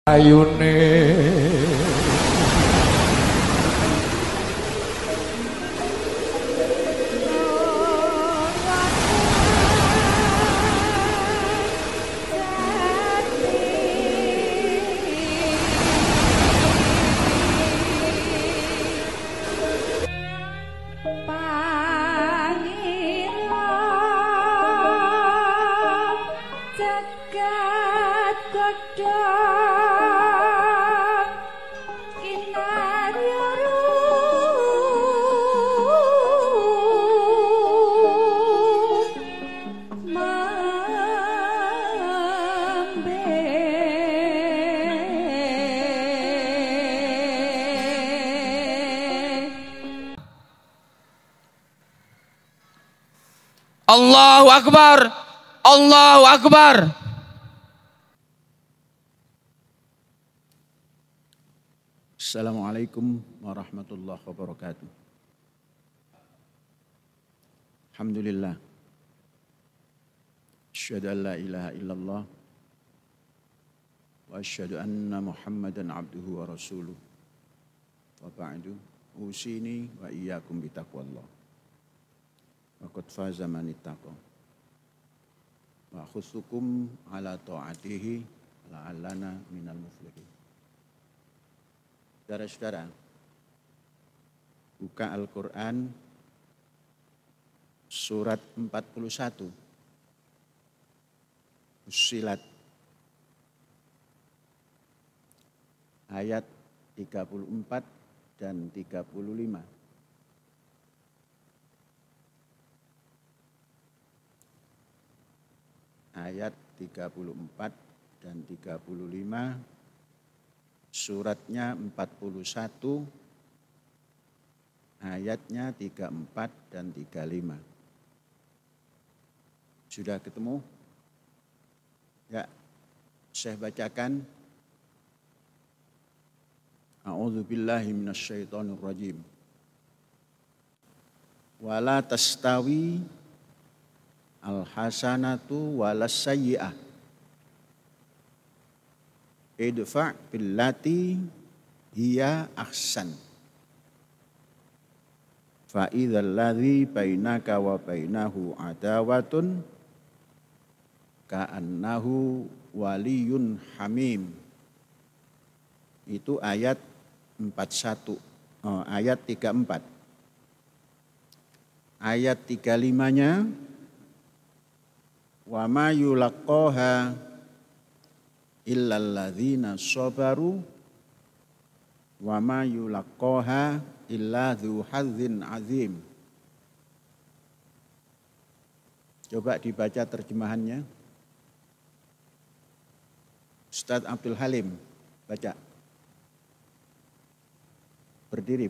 ayune Allahu Akbar, Allahu Akbar. Assalamualaikum warahmatullahi wabarakatuh. Alhamdulillah. Asyhadu an la ilaha illallah wa asyhadu anna Muhammadan abduhu wa rasuluh. Wa ba'du, usini wa iyyakum bitaqwallah. Wa qad faza man ittaqa. Wa khussukum ala ta'atihi la'allana minal muflihin. Saudara-saudara, buka Al-Quran surat 41, Fussilat, ayat 34 dan 35. Ayat 34 dan 35, suratnya 41, ayatnya 34 dan 35. Sudah ketemu? Ya, saya bacakan. A'udzubillahi minasyaitonirrajim. Wala tastawi al-hasanatu walas sayyi'ah. Idfa' billati hiya ahsan. Fa idzal ladzi bainaka wa bainahu adawatun ka'annahu waliyun hamim. Itu ayat 41, ayat 34. Ayat 35-nya wa ma yulaqqaha illal ladzina sabaru wa ma yulaqqaha illa dzu hazzin azim. Coba dibaca terjemahannya. Ustaz Abdul Halim, baca. Berdiri.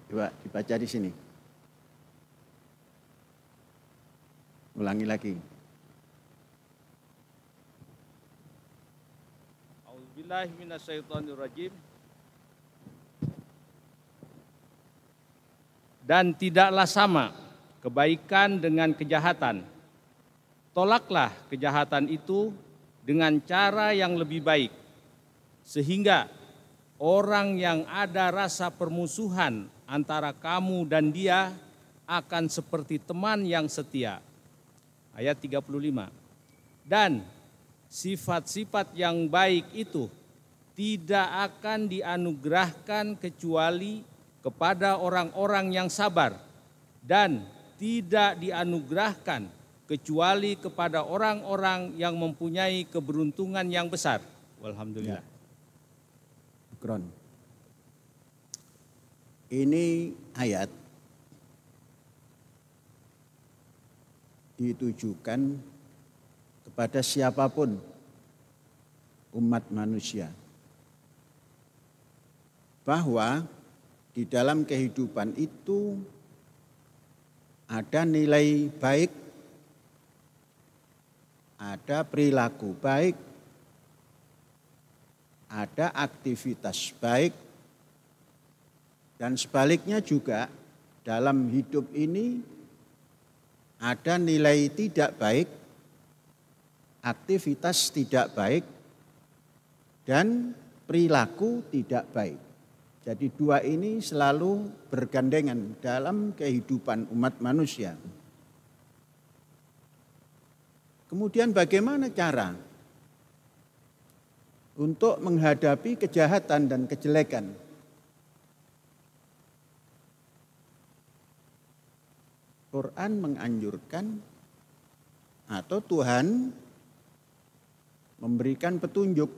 Coba dibaca di sini. Ulangi lagi. A'udzubillahi minasyaitonirrajim. Dan tidaklah sama kebaikan dengan kejahatan. Tolaklah kejahatan itu dengan cara yang lebih baik, sehingga orang yang ada rasa permusuhan antara kamu dan dia akan seperti teman yang setia. Ayat 35. Dan sifat-sifat yang baik itu tidak akan dianugerahkan kecuali kepada orang-orang yang sabar, dan tidak dianugerahkan kecuali kepada orang-orang yang mempunyai keberuntungan yang besar. Walhamdulillah. Syukron. Ini ayat ditujukan kepada siapapun umat manusia, bahwa di dalam kehidupan itu ada nilai baik, ada perilaku baik, ada aktivitas baik, dan sebaliknya juga dalam hidup ini ada nilai tidak baik, aktivitas tidak baik, dan perilaku tidak baik. Jadi dua ini selalu bergandengan dalam kehidupan umat manusia. Kemudian bagaimana cara untuk menghadapi kejahatan dan kejelekan? Quran menganjurkan atau Tuhan memberikan petunjuk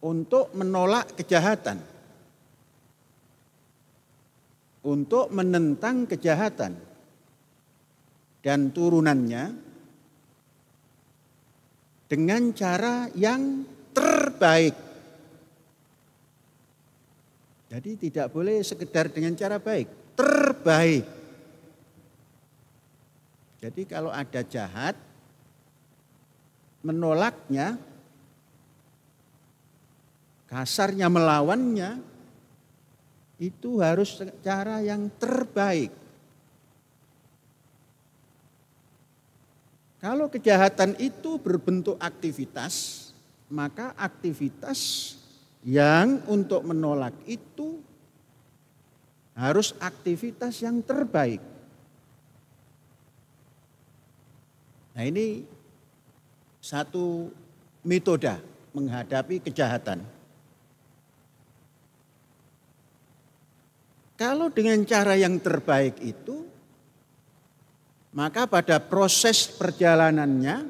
untuk menolak kejahatan, untuk menentang kejahatan dan turunannya dengan cara yang terbaik. Jadi tidak boleh sekedar dengan cara baik, terbaik. Jadi kalau ada jahat, menolaknya, kasarnya melawannya, itu harus cara yang terbaik. Kalau kejahatan itu berbentuk aktivitas, maka aktivitas yang untuk menolak itu harus aktivitas yang terbaik. Nah, ini satu metode menghadapi kejahatan. Kalau dengan cara yang terbaik itu, maka pada proses perjalanannya,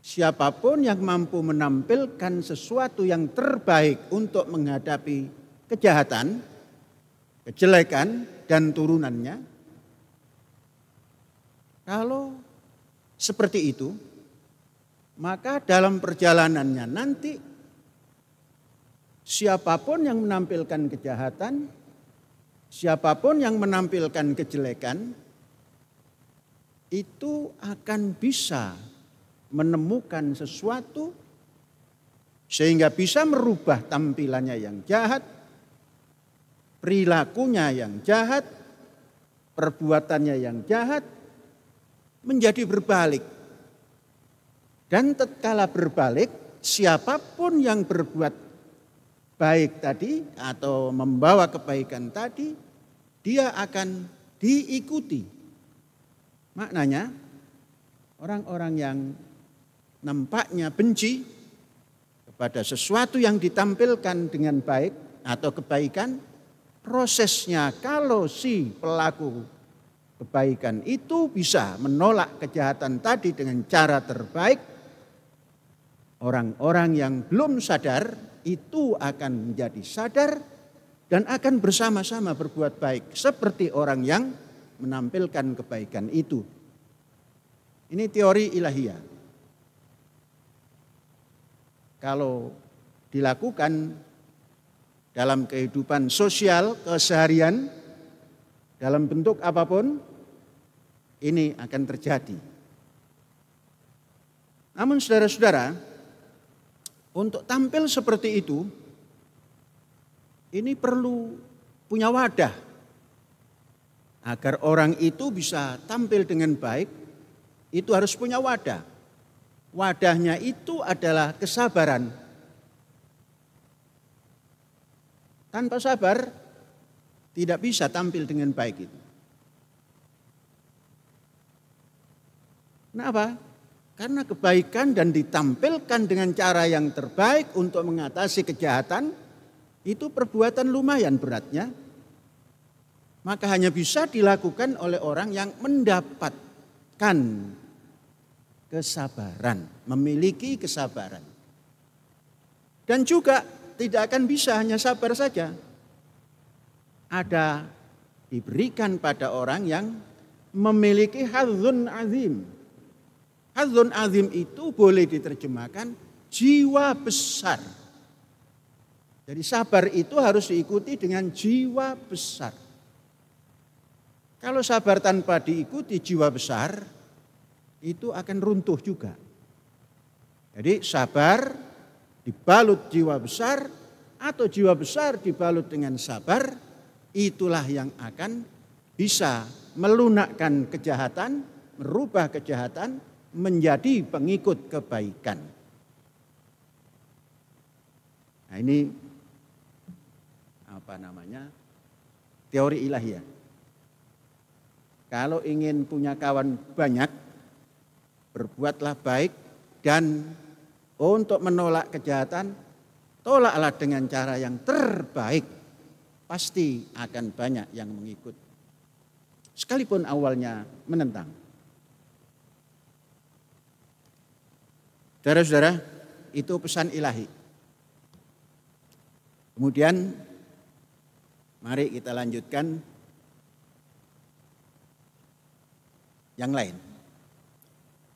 siapapun yang mampu menampilkan sesuatu yang terbaik untuk menghadapi kejahatan, kejelekan, dan turunannya, kalau seperti itu, maka dalam perjalanannya nanti siapapun yang menampilkan kejahatan, siapapun yang menampilkan kejelekan, itu akan bisa menemukan sesuatu sehingga bisa merubah tampilannya yang jahat, perilakunya yang jahat, perbuatannya yang jahat, menjadi berbalik. Dan tatkala berbalik, siapapun yang berbuat baik tadi atau membawa kebaikan tadi, dia akan diikuti. Maknanya orang-orang yang nampaknya benci kepada sesuatu yang ditampilkan dengan baik atau kebaikan, prosesnya kalau si pelaku kebaikan itu bisa menolak kejahatan tadi dengan cara terbaik, orang-orang yang belum sadar itu akan menjadi sadar dan akan bersama-sama berbuat baik seperti orang yang menampilkan kebaikan itu. Ini teori ilahiyah. Kalau dilakukan dalam kehidupan sosial keseharian, dalam bentuk apapun, ini akan terjadi. Namun saudara-saudara, untuk tampil seperti itu, ini perlu punya wadah. Agar orang itu bisa tampil dengan baik, itu harus punya wadah. Wadahnya itu adalah kesabaran. Tanpa sabar, tidak bisa tampil dengan baik itu. Kenapa? Karena kebaikan dan ditampilkan dengan cara yang terbaik untuk mengatasi kejahatan, itu perbuatan lumayan beratnya. Maka hanya bisa dilakukan oleh orang yang mendapatkan kesabaran, memiliki kesabaran. Dan juga tidak akan bisa hanya sabar saja. Ada diberikan pada orang yang memiliki hadzun azim. Hadzun azim itu boleh diterjemahkan jiwa besar. Jadi sabar itu harus diikuti dengan jiwa besar. Kalau sabar tanpa diikuti jiwa besar, itu akan runtuh juga. Jadi sabar dibalut jiwa besar atau jiwa besar dibalut dengan sabar, itulah yang akan bisa melunakkan kejahatan, merubah kejahatan menjadi pengikut kebaikan. Nah ini teori ilahiyah. Kalau ingin punya kawan banyak, berbuatlah baik dan untuk menolak kejahatan, tolaklah dengan cara yang terbaik. Pasti akan banyak yang mengikut. Sekalipun awalnya menentang. Saudara-saudara, itu pesan ilahi. Kemudian mari kita lanjutkan yang lain.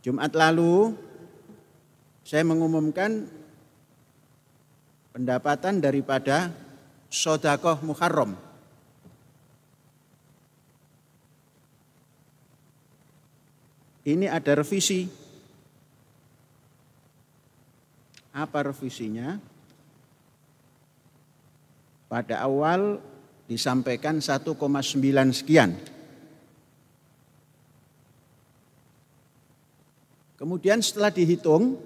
Jumat lalu saya mengumumkan pendapatan daripada sedekah Muharram. Ini ada revisi. Apa revisinya? Pada awal disampaikan 1,9 sekian. Kemudian setelah dihitung,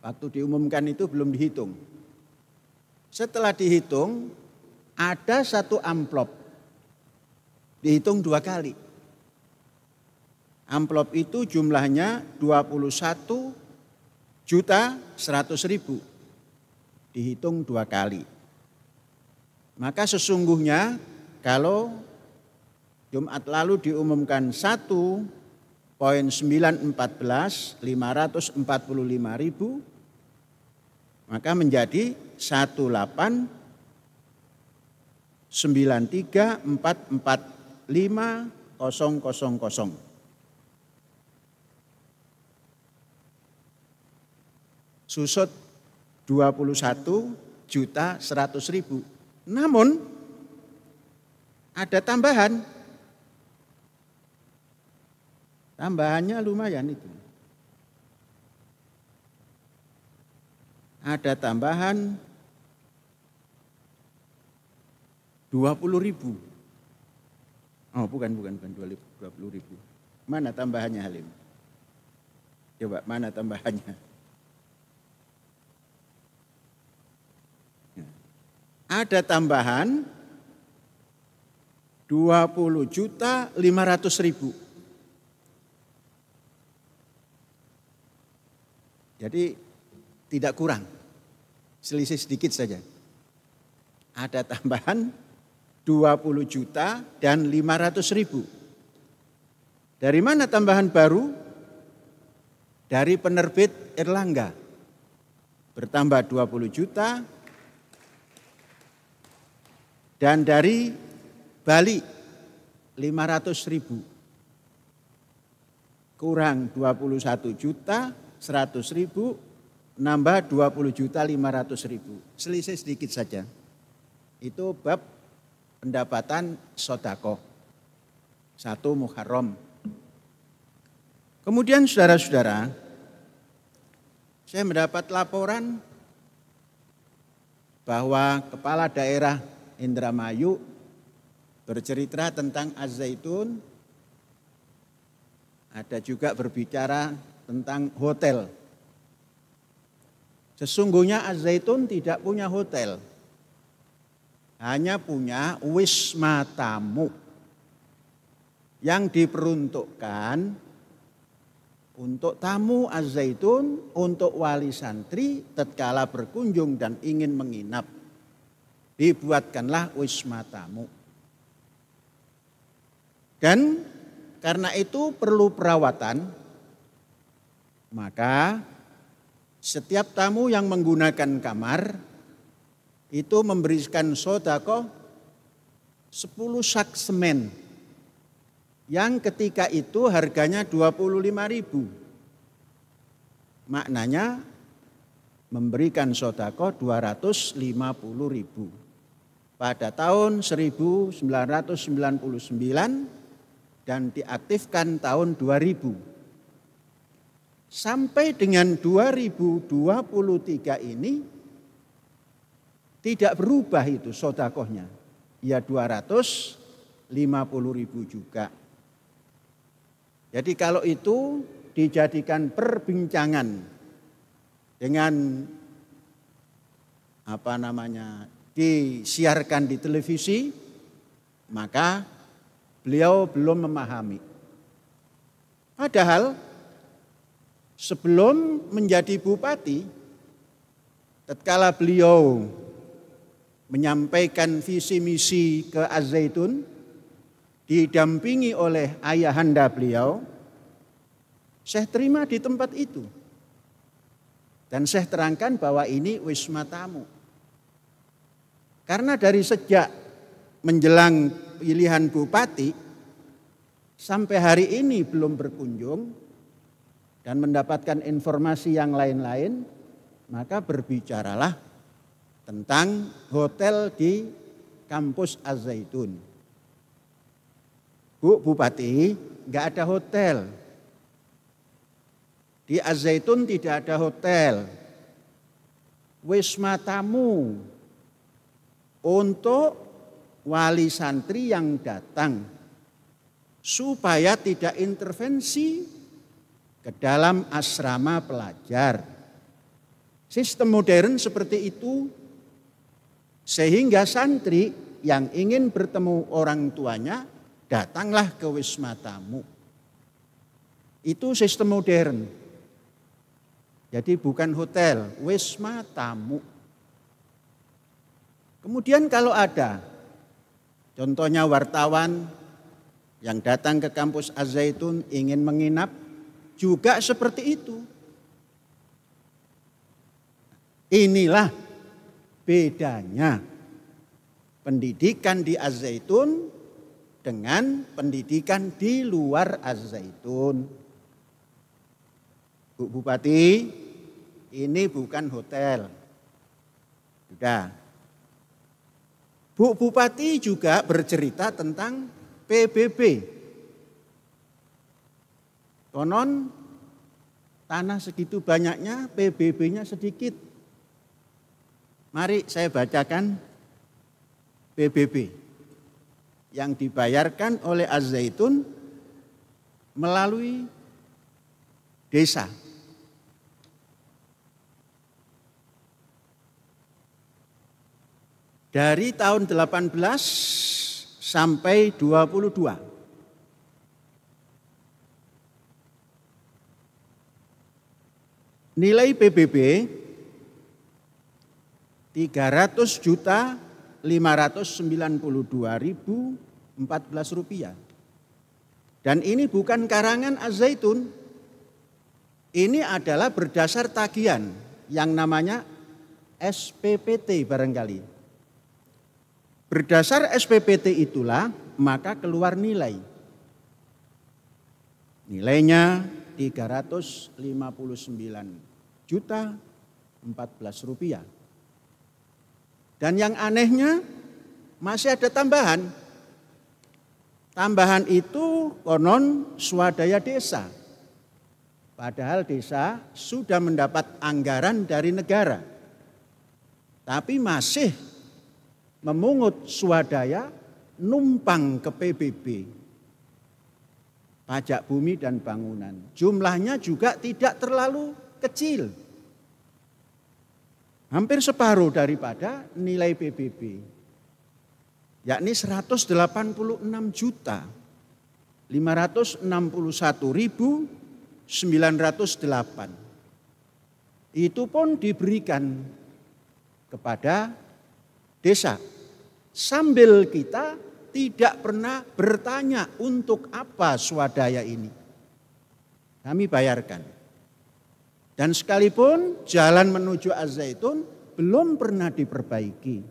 waktu diumumkan itu belum dihitung. Setelah dihitung, ada satu amplop. Dihitung 2 kali. Amplop itu jumlahnya 21.100.000. Dihitung 2 kali. Maka sesungguhnya kalau Jumat lalu diumumkan 1.914.545.000, maka menjadi 1.893.445.000. Susut 21.100.000. Namun ada tambahan. Tambahannya lumayan itu. Ada tambahan 20.000. Oh bukan 20.000. Mana tambahannya Halim? Coba mana tambahannya? Ada tambahan 20.500.000. Jadi tidak kurang, selisih sedikit saja. Ada tambahan 20 juta dan 500.000. Dari mana tambahan baru? Dari penerbit Erlangga. Bertambah 20 juta. Dan dari Bali 500.000. Kurang 21.100.000, nambah 20.500.000. Selisih sedikit saja. Itu bab pendapatan sedekah 1 Muharram. Kemudian saudara-saudara, saya mendapat laporan bahwa Kepala Daerah Indramayu bercerita tentang Az-Zaitun, ada juga berbicara tentang hotel. Sesungguhnya Az-Zaitun tidak punya hotel, hanya punya wisma tamu yang diperuntukkan untuk tamu Az-Zaitun, untuk wali santri tatkala berkunjung dan ingin menginap. Dibuatkanlah wisma tamu. Dan karena itu perlu perawatan, maka setiap tamu yang menggunakan kamar itu memberikan sedekah 10 sak semen yang ketika itu harganya 25.000. Maknanya memberikan sedekah 250.000 pada tahun 1999 dan diaktifkan tahun 2000. Sampai dengan 2023 ini tidak berubah itu sedekahnya. Ya 250.000 juga. Jadi kalau itu dijadikan perbincangan dengan disiarkan di televisi, maka beliau belum memahami. Padahal sebelum menjadi bupati, tatkala beliau menyampaikan visi misi ke Az-Zaitun, didampingi oleh ayahanda beliau, saya terima di tempat itu. Dan saya terangkan bahwa ini wisma tamu. Karena dari sejak menjelang pilihan bupati, sampai hari ini belum berkunjung, dan mendapatkan informasi yang lain-lain, maka berbicaralah tentang hotel di kampus Az-Zaitun. Bu Bupati, enggak ada hotel. Di Az-Zaitun tidak ada hotel. Wisma tamu untuk wali santri yang datang supaya tidak intervensi ke dalam asrama pelajar. Sistem modern seperti itu sehingga santri yang ingin bertemu orang tuanya datanglah ke wisma tamu. Itu sistem modern. Jadi bukan hotel, wisma tamu. Kemudian kalau ada contohnya wartawan yang datang ke kampus Az-Zaitun ingin menginap, juga seperti itu. Inilah bedanya pendidikan di Az-Zaitun dengan pendidikan di luar Az-Zaitun. Bu Bupati, ini bukan hotel. Sudah. Bu Bupati juga bercerita tentang PBB. Konon tanah segitu banyaknya, PBB-nya sedikit. Mari saya bacakan PBB yang dibayarkan oleh Az-Zaitun melalui desa. Dari tahun 18 sampai 22. Nilai PBB 300.592.014 rupiah. Dan ini bukan karangan Az-Zaitun. Ini adalah berdasar tagihan yang namanya SPPT barangkali. Berdasar SPPT itulah maka keluar nilai. Nilainya 359.014 rupiah. Dan yang anehnya masih ada tambahan. Tambahan itu konon swadaya desa. Padahal desa sudah mendapat anggaran dari negara. Tapi masih memungut swadaya numpang ke PBB. Pajak bumi dan bangunan. Jumlahnya juga tidak terlalu kecil. Hampir separuh daripada nilai PBB. Yakni 186.561.908. Itu pun diberikan kepada desa. Sambil kita tidak pernah bertanya untuk apa swadaya ini. Kami bayarkan. Dan sekalipun jalan menuju Az-Zaitun belum pernah diperbaiki.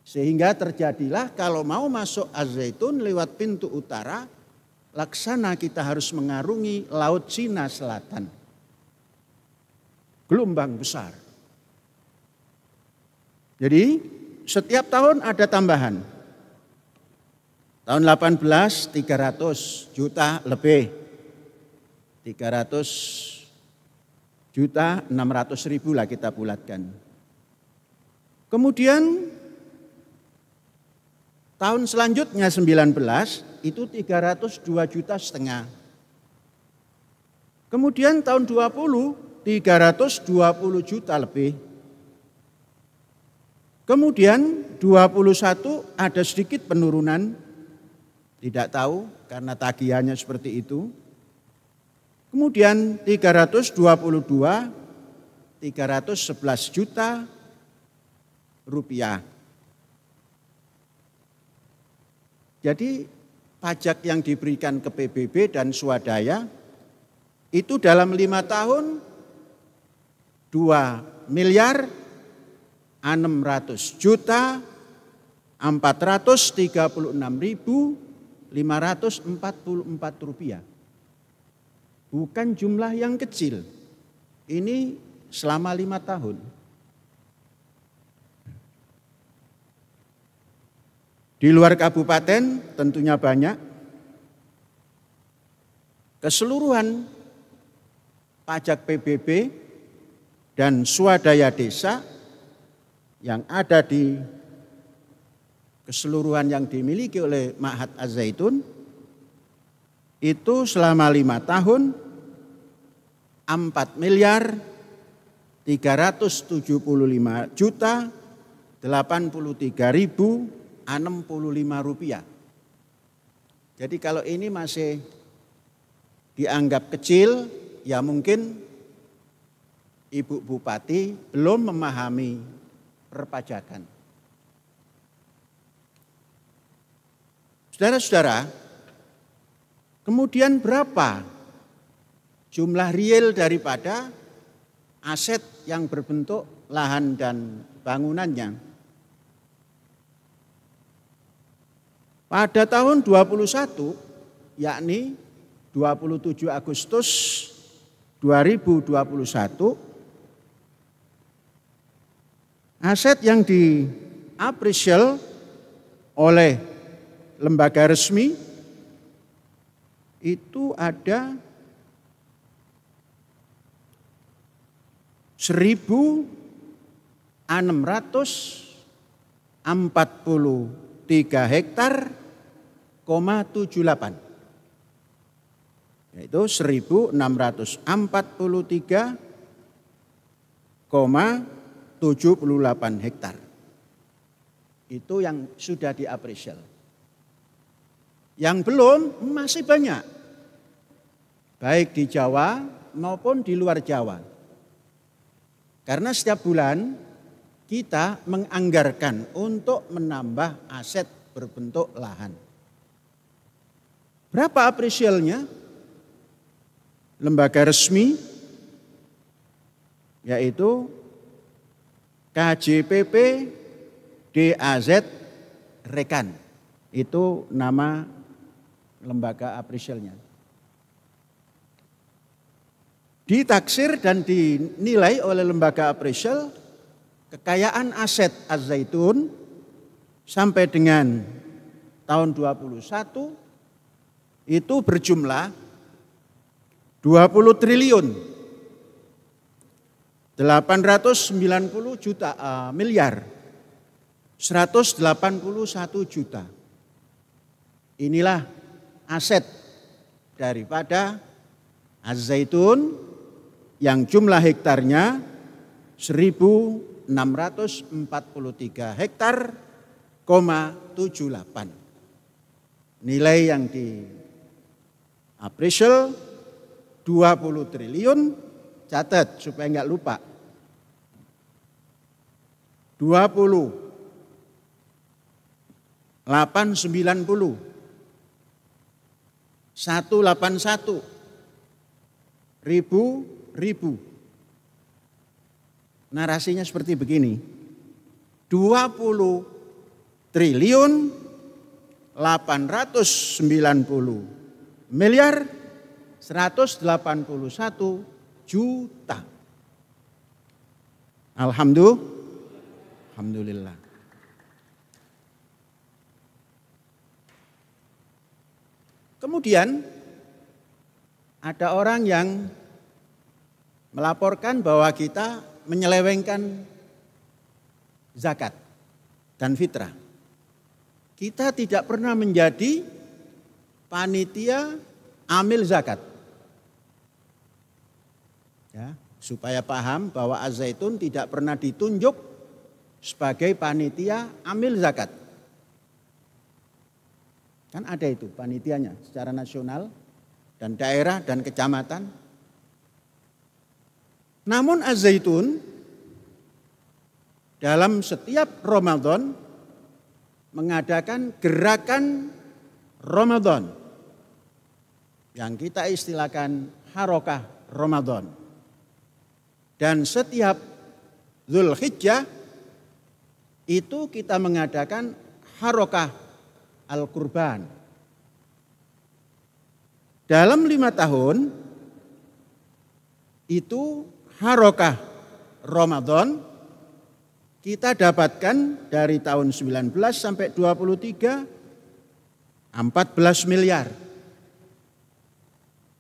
Sehingga terjadilah kalau mau masuk Az-Zaitun lewat pintu utara, laksana kita harus mengarungi Laut Cina Selatan. Gelombang besar. Jadi setiap tahun ada tambahan. Tahun 18 300 juta lebih. 300 juta 600 ribu lah kita bulatkan. Kemudian tahun selanjutnya 19 itu 302 juta setengah. Kemudian tahun 20 320 juta lebih. Kemudian 21 ada sedikit penurunan, tidak tahu karena tagihannya seperti itu. Kemudian 322, 311 juta rupiah. Jadi pajak yang diberikan ke PBB dan swadaya itu dalam 5 tahun 2 miliar 600 juta 436.544 rupiah. Bukan jumlah yang kecil. Ini selama 5 tahun. Di luar kabupaten tentunya banyak. Keseluruhan pajak PBB dan swadaya desa yang ada di keseluruhan yang dimiliki oleh Ma'had Az-Zaitun itu selama 5 tahun 4 miliar 375 juta 83.065 rupiah. Jadi kalau ini masih dianggap kecil, ya mungkin Ibu Bupati belum memahami perpajakan. Saudara-saudara, kemudian berapa jumlah real daripada aset yang berbentuk lahan dan bangunannya? Pada tahun 21, yakni 27 Agustus 2021, aset yang diapresial oleh lembaga resmi itu ada 1.643 hektar, 78. Yaitu 1.643,78 hektar. Itu yang sudah diapresial. Yang belum masih banyak. Baik di Jawa maupun di luar Jawa. Karena setiap bulan kita menganggarkan untuk menambah aset berbentuk lahan. Berapa apresialnya? Lembaga resmi yaitu KJPP DAZ Rekan. Itu nama lembaga apresialnya. Ditaksir dan dinilai oleh lembaga apresial kekayaan aset Az-Zaitun sampai dengan tahun 21 itu berjumlah 20 triliun 890 juta miliar 181 juta. Inilah aset daripada Az-Zaitun yang jumlah hektarnya 1.643 hektar, 78. Nilai yang di-appraisal 20 triliun, catat supaya enggak lupa. 20, 890, 181, ribu, narasinya seperti begini. 20 triliun 890 miliar 181 juta. Alhamdulillah. Kemudian ada orang yang melaporkan bahwa kita menyelewengkan zakat dan fitrah. Kita tidak pernah menjadi panitia amil zakat. Ya, supaya paham bahwa Az-Zaitun tidak pernah ditunjuk sebagai panitia amil zakat. Kan ada itu panitianya secara nasional dan daerah dan kecamatan. Namun Az-Zaitun dalam setiap Ramadan mengadakan gerakan Ramadan yang kita istilahkan Harokah Ramadan. Dan setiap Dzulhijjah itu kita mengadakan Harokah Al-Qurban. Dalam 5 tahun itu Harokah Ramadan kita dapatkan dari tahun 19 sampai 23 14 miliar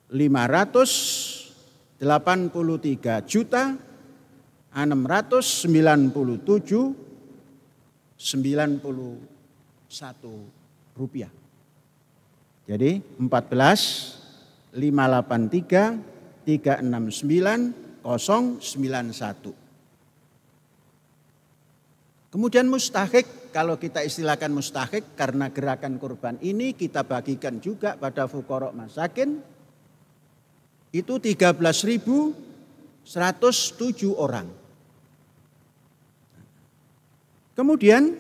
583 juta 697 91 rupiah. Jadi 14 583 369 091. Kemudian mustahik, kalau kita istilahkan mustahik karena gerakan kurban ini kita bagikan juga pada fuqara masakin, itu 13.107 orang. Kemudian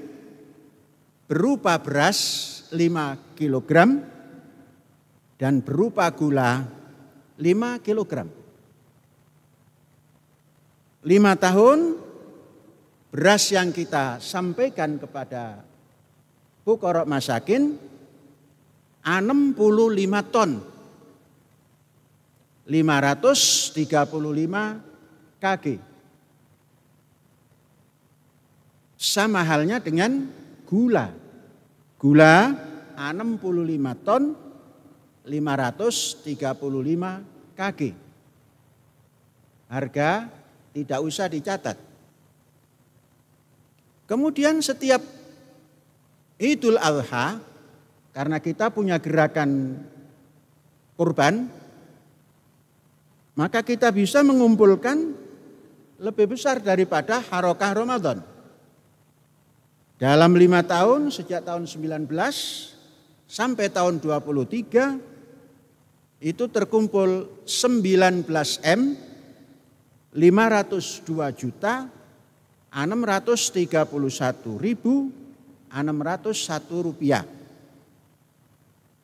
berupa beras 5 kg dan berupa gula 5 kg. 5 tahun beras yang kita sampaikan kepada fuqara masakin 65 ton 535 kg. Sama halnya dengan gula. Gula 65 ton 535 kg. Harga tidak usah dicatat. Kemudian setiap Idul Adha, karena kita punya gerakan kurban, maka kita bisa mengumpulkan lebih besar daripada Harokah Ramadan. Dalam 5 tahun, sejak tahun 19 sampai tahun 23, itu terkumpul 19 M, 502 juta, 631.601 rupiah.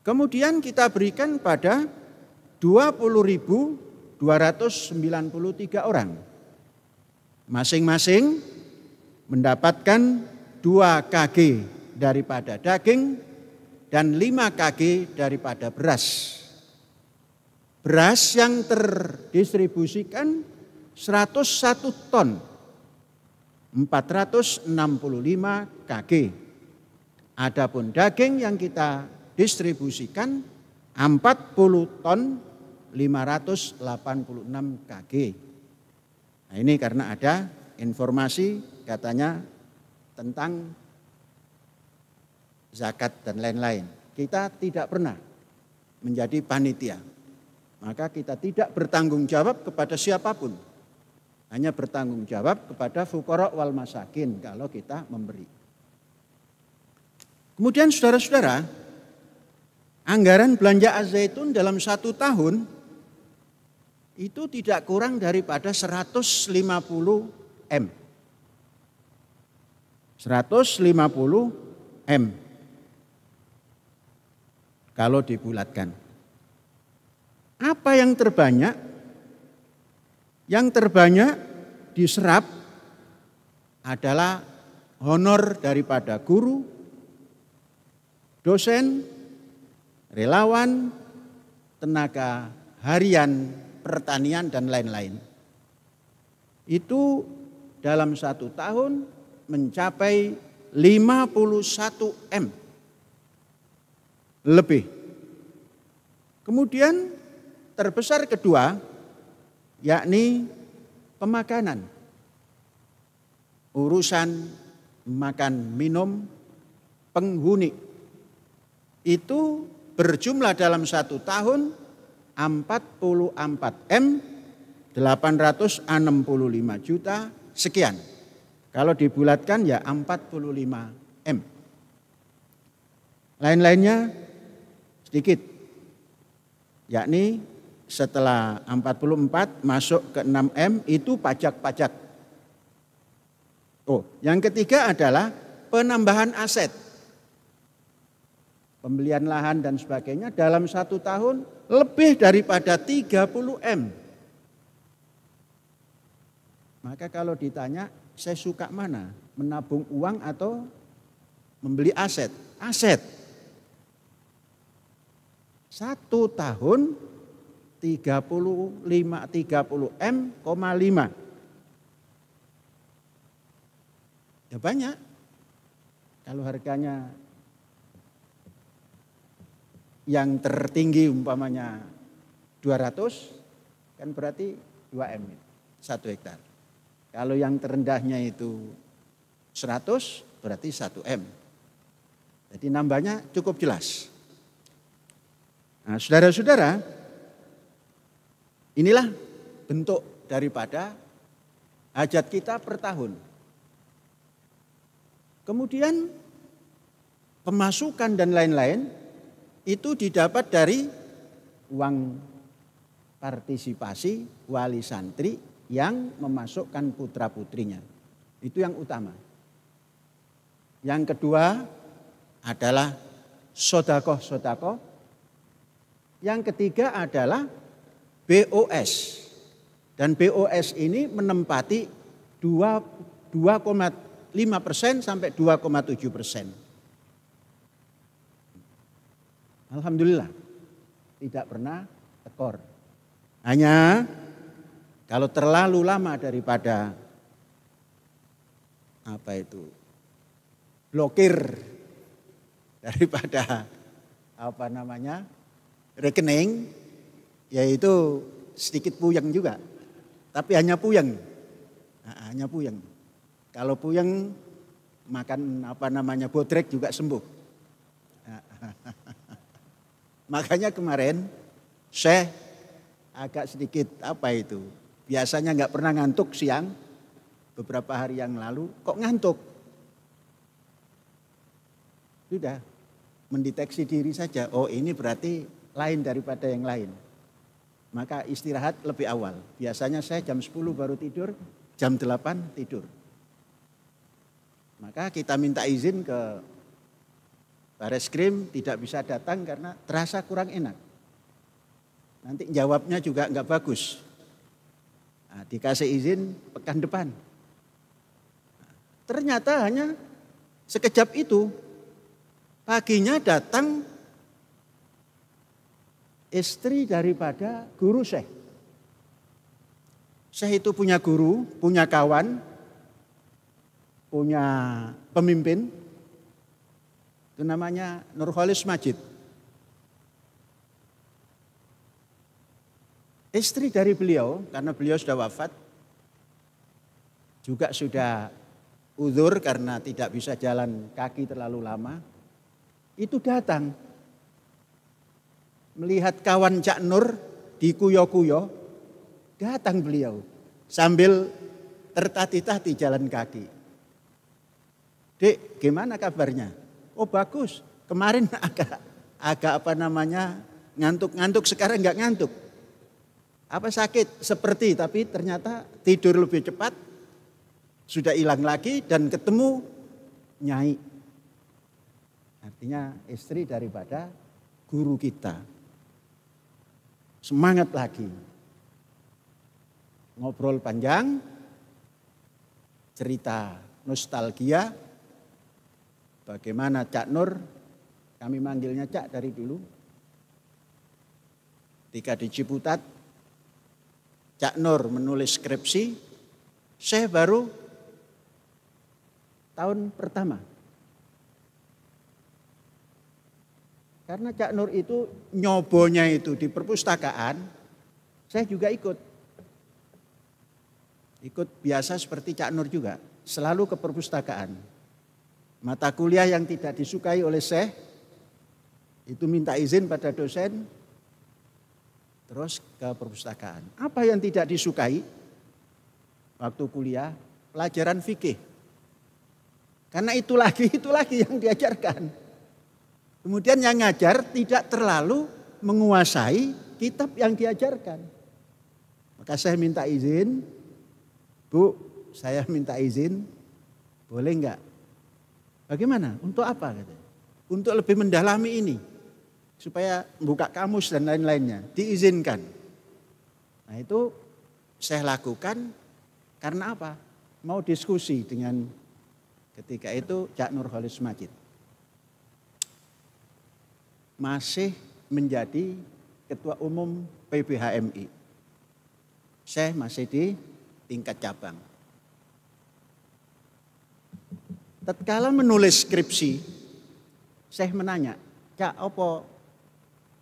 Kemudian kita berikan pada 20.293 orang. Masing-masing mendapatkan 2 kg daripada daging dan 5 kg daripada beras. Beras yang terdistribusikan 101 ton. 465 kg. Adapun daging yang kita distribusikan 40 ton 586 kg. Nah, ini karena ada informasi katanya tentang zakat dan lain-lain. Kita tidak pernah menjadi panitia. Maka kita tidak bertanggung jawab kepada siapapun. Hanya bertanggung jawab kepada fuqara wal masakin kalau kita memberi. Kemudian saudara-saudara, anggaran belanja Az-Zaitun dalam 1 tahun itu tidak kurang daripada 150 M. 150 M. Kalau dibulatkan. Apa yang terbanyak? Yang terbanyak diserap adalah honor daripada guru, dosen, relawan, tenaga harian, pertanian, dan lain-lain. Itu dalam 1 tahun mencapai 51 M lebih. Kemudian terbesar kedua yakni pemakanan. Urusan makan minum penghuni itu berjumlah dalam 1 tahun 44 M 865 juta sekian. Kalau dibulatkan ya 45 M. Lain-lainnya sedikit. Yakni setelah 44 masuk ke 6 M itu pajak-pajak. Yang ketiga adalah penambahan aset. Pembelian lahan dan sebagainya dalam 1 tahun lebih daripada 30 M. Maka kalau ditanya, saya suka mana? Menabung uang atau membeli aset? Aset. 1 tahun 30 M,5. Ya banyak. Kalau harganya yang tertinggi umpamanya 200, kan berarti 2 M, 1 hektar. Kalau yang terendahnya itu 100, berarti 1 M. Jadi nambahnya cukup jelas. Nah, saudara-saudara, inilah bentuk daripada hajat kita per tahun. Kemudian pemasukan dan lain-lain itu didapat dari uang partisipasi wali santri yang memasukkan putra-putrinya. Itu yang utama. Yang kedua adalah sodakoh-sodakoh. Yang ketiga adalah BOS. Dan BOS ini menempati 2,5% sampai 2,7%. Alhamdulillah tidak pernah tekor. Hanya kalau terlalu lama daripada blokir daripada rekening, yaitu sedikit puyeng juga. Tapi hanya puyeng. Hanya puyeng. Kalau puyeng makan bodrek juga sembuh. Makanya kemarin saya agak sedikit biasanya nggak pernah ngantuk siang, beberapa hari yang lalu kok ngantuk. Sudah mendeteksi diri saja, ini berarti lain daripada yang lain. Maka istirahat lebih awal. Biasanya saya jam 10 baru tidur, jam 8 tidur. Maka kita minta izin ke Bareskrim, tidak bisa datang karena terasa kurang enak. Nanti jawabnya juga enggak bagus. Nah, dikasih izin pekan depan. Ternyata hanya sekejap itu. Paginya datang istri daripada guru Syekh. Syekh itu punya guru, punya kawan, punya pemimpin. Itu namanya Nurholis Majid. Istri dari beliau, karena beliau sudah wafat, juga sudah uzur karena tidak bisa jalan kaki terlalu lama, itu datang. Melihat kawan Cak Nur dikuyo-kuyo, datang beliau sambil tertati-tati jalan kaki. Dek, gimana kabarnya? Oh bagus, kemarin agak ngantuk-ngantuk, sekarang enggak ngantuk. Apa sakit? Seperti, tapi ternyata tidur lebih cepat, sudah hilang lagi dan ketemu Nyai. Artinya istri daripada guru kita. Semangat lagi. Ngobrol panjang, cerita nostalgia bagaimana Cak Nur, kami manggilnya Cak dari dulu. Ketika di Ciputat, Cak Nur menulis skripsi, saya baru tahun pertama. Karena Cak Nur itu nyobonya itu di perpustakaan, saya juga ikut. Ikut biasa seperti Cak Nur juga, selalu ke perpustakaan. Mata kuliah yang tidak disukai oleh Syekh, itu minta izin pada dosen, terus ke perpustakaan. Apa yang tidak disukai waktu kuliah? Pelajaran fikih. Karena itu lagi yang diajarkan. Kemudian yang ngajar tidak terlalu menguasai kitab yang diajarkan. Maka saya minta izin, Bu, saya minta izin, boleh enggak? Bagaimana? Untuk apa? Untuk lebih mendalami ini. Supaya buka kamus dan lain-lainnya. Diizinkan. Nah itu saya lakukan karena apa? Mau diskusi dengan ketika itu Cak Nur Khalis Majid. Masih menjadi Ketua Umum PBHMI. Saya masih di tingkat cabang. Tatkala menulis skripsi, saya menanya, Cak, apa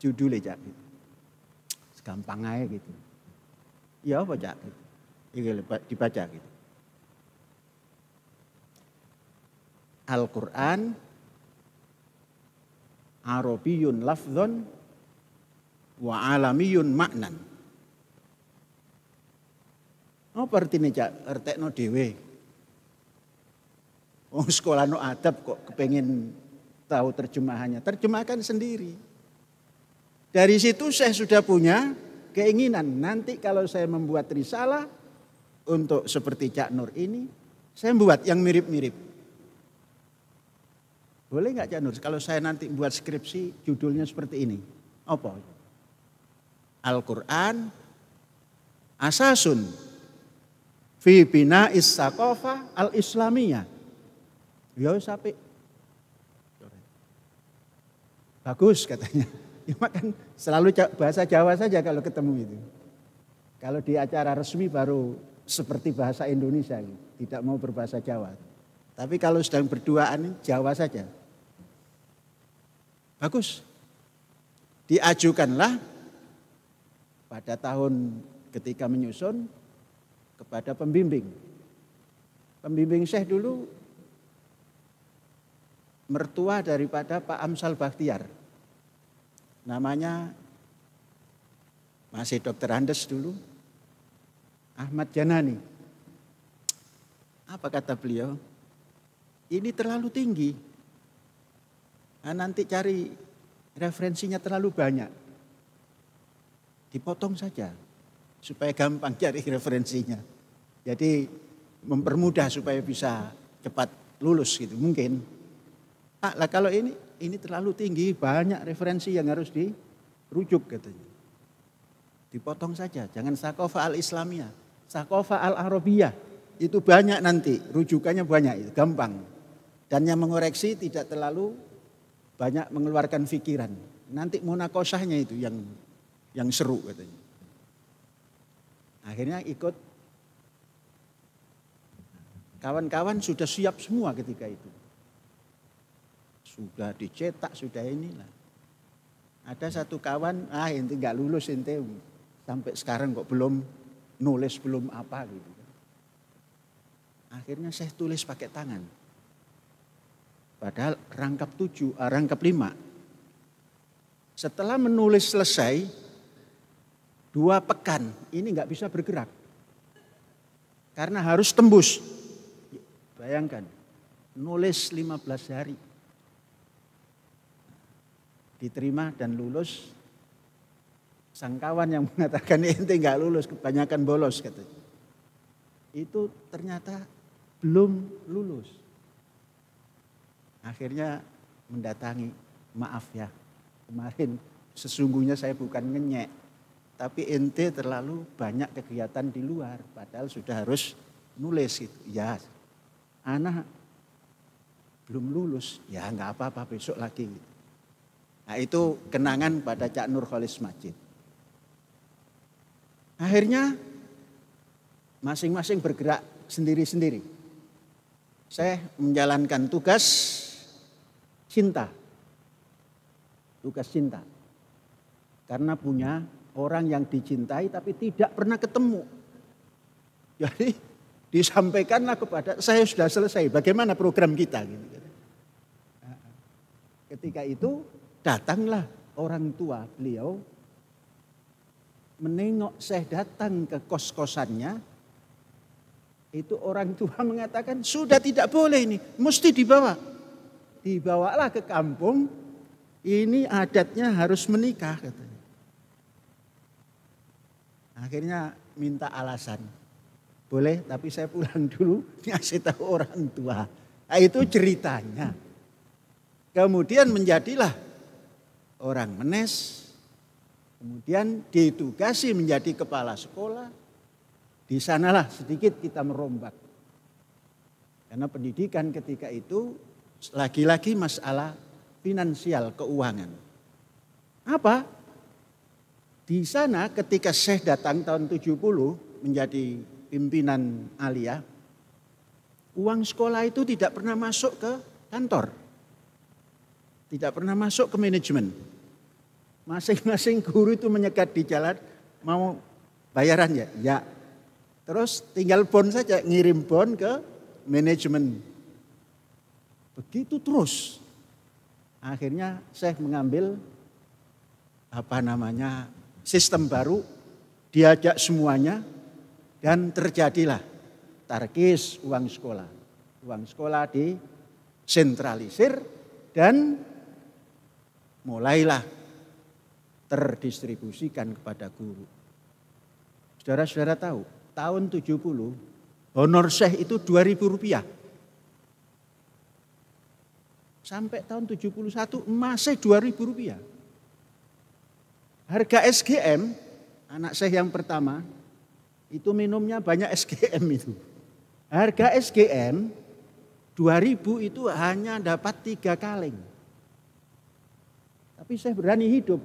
judulnya Cak? Gampang aja gitu. Ya apa Cak? Ini dibaca gitu. Al-Quran, Arabiyun lafzon, wa alamiyun maknan. Apa artinya Cak? Artekno dhewe. Oh sekolah no adab kok kepengen tahu terjemahannya. Terjemahkan sendiri. Dari situ saya sudah punya keinginan. Nanti kalau saya membuat risalah untuk seperti Cak Nur ini, saya buat yang mirip-mirip. Boleh nggak Cak Nur? Kalau saya nanti buat skripsi judulnya seperti ini. Apa? Al-Quran asasun fi bina'is saqafah al-islamiyah. Ya sampai. Bagus katanya. Ya makan selalu bahasa Jawa saja kalau ketemu itu. Kalau di acara resmi baru seperti bahasa Indonesia, tidak mau berbahasa Jawa. Tapi kalau sedang berduaan Jawa saja. Bagus. Diajukanlah pada tahun ketika menyusun kepada pembimbing. Pembimbing Syekh dulu mertua daripada Pak Amsal Bakhtiar. Namanya masih Dokter Andes dulu, Ahmad Janani. Apa kata beliau? Ini terlalu tinggi. Nah, nanti cari referensinya terlalu banyak. Dipotong saja supaya gampang cari referensinya. Jadi mempermudah supaya bisa cepat lulus gitu mungkin. Lah kalau ini terlalu tinggi, banyak referensi yang harus dirujuk katanya. Dipotong saja, jangan Saqafah al-Islamiyah, Saqafah al-Arabiyah. Itu banyak nanti, rujukannya banyak, itu gampang. Dan yang mengoreksi tidak terlalu banyak mengeluarkan pikiran. Nanti munakosahnya itu yang seru katanya. Akhirnya ikut. Kawan-kawan sudah siap semua ketika itu. Sudah dicetak, sudah inilah. Ada satu kawan, ente nggak lulus ente sampai sekarang kok belum nulis, belum apa gitu. Akhirnya saya tulis pakai tangan. Padahal rangkap 5. Setelah menulis selesai, 2 pekan ini nggak bisa bergerak. Karena harus tembus. Bayangkan, nulis 15 hari. Diterima dan lulus. Sang kawan yang mengatakan ente nggak lulus, kebanyakan bolos katanya. Itu ternyata belum lulus. Akhirnya mendatangi, maaf ya, kemarin sesungguhnya saya bukan ngenyek, tapi ente terlalu banyak kegiatan di luar, padahal sudah harus nulis itu. Ya, anak belum lulus, ya nggak apa-apa besok lagi. Nah itu kenangan pada Cak Nurholis Majid. Akhirnya masing-masing bergerak sendiri-sendiri. Saya menjalankan tugas cinta. Tugas cinta. Karena punya orang yang dicintai tapi tidak pernah ketemu. Jadi disampaikanlah kepada saya sudah selesai. Bagaimana program kita? Ketika itu datanglah orang tua beliau menengok Syekh datang ke kos-kosannya. Itu orang tua mengatakan sudah tidak boleh ini, mesti dibawa. Dibawalah ke kampung, ini adatnya harus menikah katanya. Akhirnya minta alasan. Boleh tapi saya pulang dulu ngasih tahu orang tua. Nah, itu ceritanya. Kemudian menjadilah orang Menes. Kemudian ditugasi menjadi kepala sekolah. Di sanalah sedikit kita merombak. Karena pendidikan ketika itu lagi-lagi masalah finansial, keuangan. Apa? Di sana ketika Syekh datang tahun 70 menjadi pimpinan Aliyah, uang sekolah itu tidak pernah masuk ke kantor. Tidak pernah masuk ke manajemen. Masing-masing guru itu menyekat di jalan, mau bayaran ya? Ya. Terus tinggal bon saja, ngirim bon ke manajemen. Begitu terus. Akhirnya Syekh mengambil sistem baru, diajak semuanya dan terjadilah tarkis uang sekolah. Uang sekolah disentralisir dan mulailah terdistribusikan kepada guru. Saudara-saudara tahu, tahun 70 honor Syekh itu Rp2.000. Sampai tahun 71 masih Rp2.000. Harga SGM, anak Syekh yang pertama, itu minumnya banyak SGM itu. Harga SGM 2.000 itu hanya dapat 3 kaleng. Tapi saya berani hidup.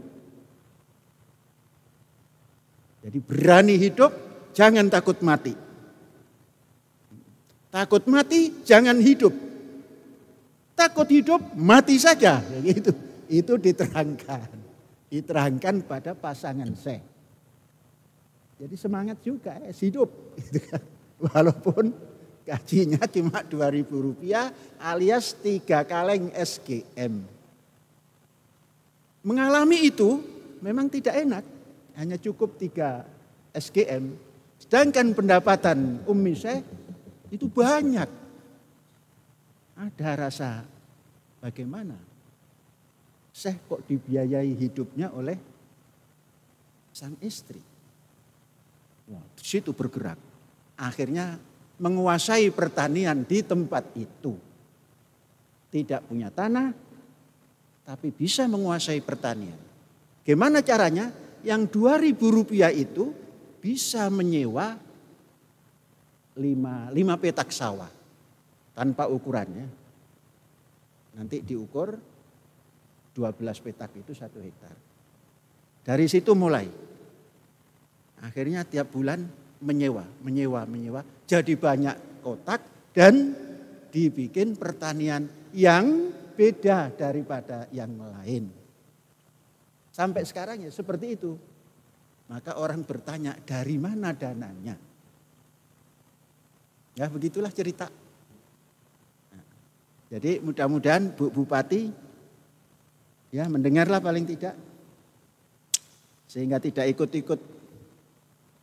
Jadi berani hidup, jangan takut mati. Takut mati, jangan hidup. Takut hidup, mati saja. Itu diterangkan. Diterangkan pada pasangan Syekh. Jadi semangat juga hidup. Walaupun gajinya cuma Rp2.000 alias 3 kaleng SGM. Mengalami itu memang tidak enak. Hanya cukup 3 SGM. Sedangkan pendapatan Ummi Syekh itu banyak. Ada rasa bagaimana Syekh kok dibiayai hidupnya oleh sang istri. Wah, di situ bergerak. Akhirnya menguasai pertanian di tempat itu. Tidak punya tanah, tapi bisa menguasai pertanian. Gimana caranya? Yang Rp2.000 itu bisa menyewa 5 petak sawah tanpa ukurannya. Nanti diukur 12 petak itu 1 hektar. Dari situ mulai. Akhirnya tiap bulan menyewa. Jadi banyak kotak dan dibikin pertanian yang beda daripada yang lain. Sampai sekarang ya seperti itu. Maka orang bertanya dari mana dananya. Ya begitulah cerita. Nah, jadi mudah-mudahan Bu Bupati ya mendengarlah paling tidak. Sehingga tidak ikut-ikut.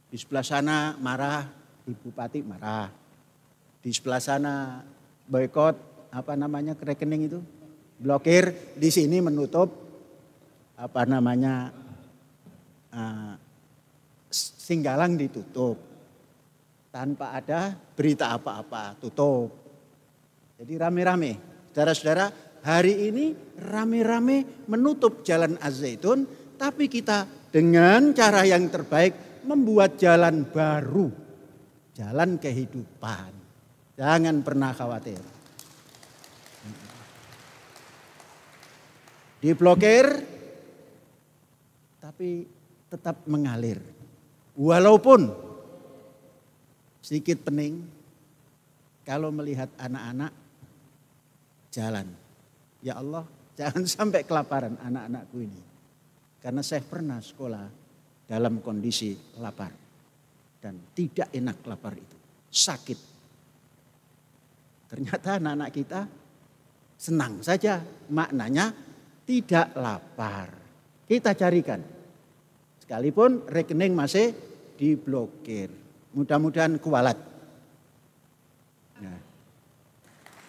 Di sebelah sana marah, Ibu Bupati marah. Di sebelah sana boikot rekening itu. Blokir, di sini menutup Singgalang ditutup. Tanpa ada berita apa-apa, tutup. Jadi rame-rame. Saudara-saudara, hari ini rame-rame menutup jalan Az-Zaitun. Tapi kita dengan cara yang terbaik membuat jalan baru. Jalan kehidupan. Jangan pernah khawatir. Diblokir, tapi tetap mengalir. Walaupun sedikit pening, kalau melihat anak-anak jalan. Ya Allah, jangan sampai kelaparan anak-anakku ini. Karena saya pernah sekolah dalam kondisi lapar. Dan tidak enak lapar itu, sakit. Ternyata anak-anak kita senang saja, maknanya tidak lapar. Kita carikan. Sekalipun rekening masih diblokir. Mudah-mudahan kualat. Nah.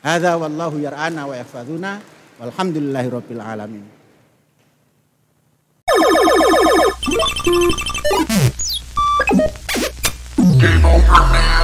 Hadza wallahu yar'ana wa yahfazuna walhamdulillahirabbil alamin. Game over, man.